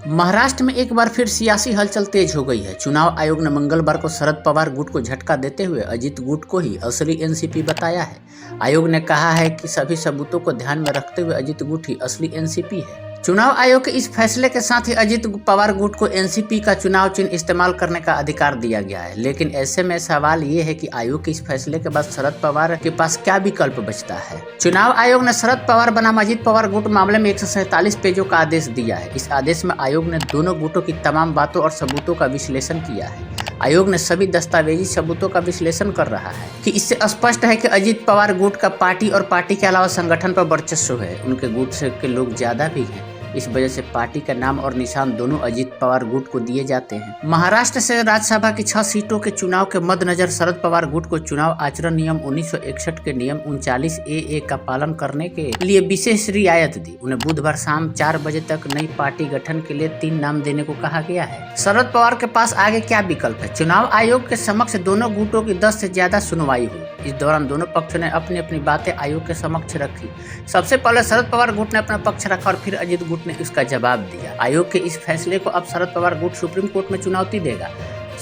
महाराष्ट्र में एक बार फिर सियासी हलचल तेज हो गई है। चुनाव आयोग ने मंगलवार को शरद पवार गुट को झटका देते हुए अजित गुट को ही असली एनसीपी बताया है। आयोग ने कहा है कि सभी सबूतों को ध्यान में रखते हुए अजित गुट ही असली एनसीपी है। चुनाव आयोग के इस फैसले के साथ ही अजित पवार गुट को एनसीपी का चुनाव चिन्ह इस्तेमाल करने का अधिकार दिया गया है। लेकिन ऐसे में सवाल ये है कि आयोग के इस फैसले के बाद शरद पवार के पास क्या विकल्प बचता है। चुनाव आयोग ने शरद पवार बनाम अजित पवार गुट मामले में 147 पेजों का आदेश दिया है। इस आदेश में आयोग ने दोनों गुटों की तमाम बातों और सबूतों का विश्लेषण किया है। आयोग ने सभी दस्तावेजी सबूतों का विश्लेषण कर रहा है कि इससे स्पष्ट है कि अजित पवार गुट का पार्टी और पार्टी के अलावा संगठन पर वर्चस्व है। उनके गुट से के लोग ज्यादा भी हैं। इस वजह से पार्टी का नाम और निशान दोनों अजित पवार गुट को दिए जाते हैं। महाराष्ट्र से राज्यसभा की 6 सीटों के चुनाव के मद्देनजर शरद पवार गुट को चुनाव आचरण नियम 1961 के नियम 39 AA का पालन करने के लिए विशेष रियायत दी। उन्हें बुधवार शाम 4 बजे तक नई पार्टी गठन के लिए 3 नाम देने को कहा गया है। शरद पवार के पास आगे क्या विकल्प है। चुनाव आयोग के समक्ष दोनों गुटों की 10 से ज्यादा सुनवाई हुई। इस दौरान दोनों पक्षों ने अपनी अपनी बातें आयोग के समक्ष रखी। सबसे पहले शरद पवार गुट ने अपना पक्ष रखा और फिर अजित गुट ने इसका जवाब दिया। आयोग के इस फैसले को अब शरद पवार गुट सुप्रीम कोर्ट में चुनौती देगा।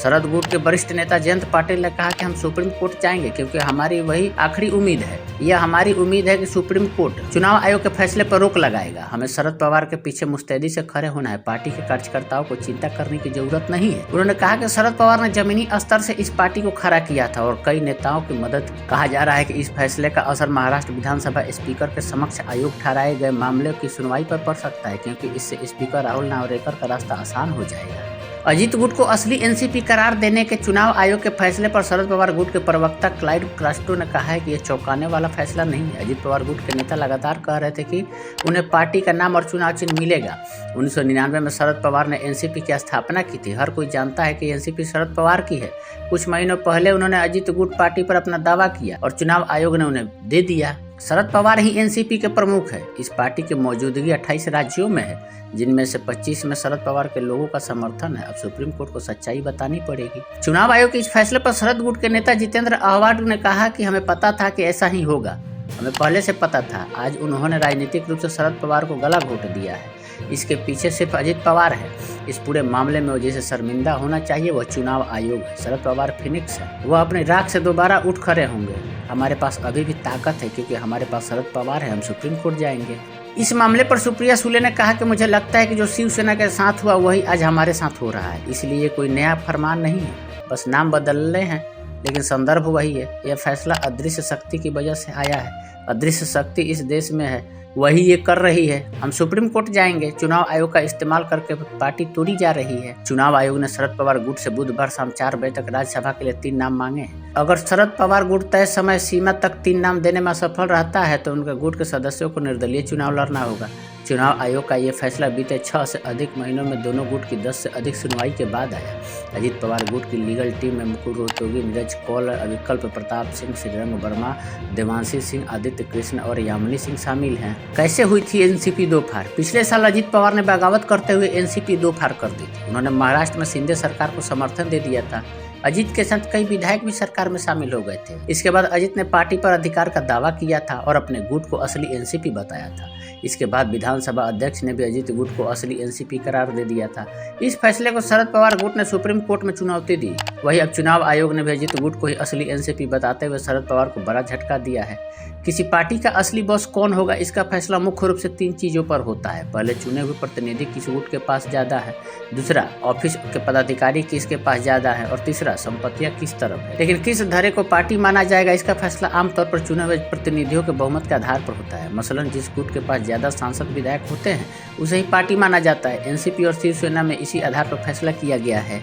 शरद गुट के वरिष्ठ नेता जयंत पाटिल ने कहा कि हम सुप्रीम कोर्ट जाएंगे क्योंकि हमारी वही आखिरी उम्मीद है। यह हमारी उम्मीद है कि सुप्रीम कोर्ट चुनाव आयोग के फैसले पर रोक लगाएगा। हमें शरद पवार के पीछे मुस्तैदी से खड़े होना है। पार्टी के कार्यकर्ताओं को चिंता करने की जरूरत नहीं है। उन्होंने कहा कि शरद पवार ने जमीनी स्तर से इस पार्टी को खड़ा किया था और कई नेताओं की मदद। कहा जा रहा है कि इस फैसले का असर महाराष्ट्र विधानसभा स्पीकर के समक्ष आयोग ठहराए गए मामले की सुनवाई पर पड़ सकता है, क्योंकि इससे स्पीकर राहुल नावरेकर का रास्ता आसान हो जाएगा। अजित गुट को असली एनसीपी करार देने के चुनाव आयोग के फैसले पर शरद पवार गुट के प्रवक्ता क्लाइड क्रास्टो ने कहा है कि यह चौंकाने वाला फैसला नहीं है। अजित पवार गुट के नेता लगातार कह रहे थे कि उन्हें पार्टी का नाम और चुनाव चिन्ह मिलेगा। 1999 में शरद पवार ने एनसीपी की स्थापना की थी। हर कोई जानता है कि एनसीपी शरद पवार की है। कुछ महीनों पहले उन्होंने अजित गुट पार्टी पर अपना दावा किया और चुनाव आयोग ने उन्हें दे दिया। शरद पवार ही एनसीपी के प्रमुख है। इस पार्टी की मौजूदगी 28 राज्यों में है, जिनमें से 25 में शरद पवार के लोगों का समर्थन है। अब सुप्रीम कोर्ट को सच्चाई बतानी पड़ेगी। चुनाव आयोग के इस फैसले पर शरद गुट के नेता जितेंद्र अहवाड ने कहा कि हमें पता था कि ऐसा ही होगा। हमें पहले से पता था। आज उन्होंने राजनीतिक रूप से शरद पवार को गला घोट दिया है। इसके पीछे सिर्फ अजित पवार है। इस पूरे मामले में जिसे शर्मिंदा होना चाहिए वह चुनाव आयोग है। शरद पवार फिनिक्स है। वह अपनी राख से दोबारा उठ खड़े होंगे। हमारे पास अभी भी ताकत है क्योंकि हमारे पास शरद पवार है। हम सुप्रीम कोर्ट जाएंगे। इस मामले पर सुप्रिया सुले ने कहा कि मुझे लगता है कि जो शिवसेना के साथ हुआ वही आज हमारे साथ हो रहा है। इसलिए कोई नया फरमान नहीं है, बस नाम बदलने हैं, लेकिन संदर्भ वही है। यह फैसला अदृश्य शक्ति की वजह से आया है। अदृश्य शक्ति इस देश में है, वही ये कर रही है। हम सुप्रीम कोर्ट जाएंगे। चुनाव आयोग का इस्तेमाल करके पार्टी तोड़ी जा रही है। चुनाव आयोग ने शरद पवार गुट से बुधवार शाम 4 बजे तक राज्यसभा के लिए 3 नाम मांगे हैं। अगर शरद पवार गुट तय समय सीमा तक 3 नाम देने में असफल रहता है तो उनके गुट के सदस्यों को निर्दलीय चुनाव लड़ना होगा। चुनाव आयोग का ये फैसला बीते 6 से अधिक महीनों में दोनों गुट की 10 से अधिक सुनवाई के बाद आया। अजित पवार गुट की लीगल टीम में मुकुल रोहतगी, नीरज कौल, अविकल्प प्रताप सिंह, श्रीरंग वर्मा, देवांशी सिंह, आदित्य कृष्ण और यामिनी सिंह शामिल हैं। कैसे हुई थी एनसीपी दो फाड़। पिछले साल अजित पवार ने बगावत करते हुए एनसीपी दो फाड़ कर दी थी। उन्होंने महाराष्ट्र में शिंदे सरकार को समर्थन दे दिया था। अजित के साथ कई विधायक भी सरकार में शामिल हो गए थे। इसके बाद अजित ने पार्टी पर अधिकार का दावा किया था और अपने गुट को असली एनसीपी बताया था। इसके बाद विधानसभा अध्यक्ष ने भी अजित गुट को असली एनसीपी करार दे दिया था। इस फैसले को शरद पवार गुट ने सुप्रीम कोर्ट में चुनौती दी। वहीं अब चुनाव आयोग ने भी अजित गुट को ही असली एनसीपी बताते हुए शरद पवार को बड़ा झटका दिया है। किसी पार्टी का असली बॉस कौन होगा, इसका फैसला मुख्य रूप से 3 चीजों पर होता है। पहले, चुने हुए प्रतिनिधि किस गुट के पास ज्यादा है। दूसरा, ऑफिस के पदाधिकारी किसके पास ज्यादा है। और तीसरा, संपत्तियां किस तरफ है। लेकिन किस धड़े को पार्टी माना जाएगा, इसका फैसला आमतौर पर चुने हुए प्रतिनिधियों के बहुमत के आधार पर होता है। मसलन जिस गुट के पास ज्यादा सांसद विधायक होते हैं उसे ही पार्टी माना जाता है। एनसीपी और शिवसेना में इसी आधार पर फैसला किया गया है।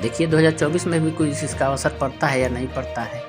देखिए 2024 में भी कोई इसका असर पड़ता है या नहीं पड़ता है।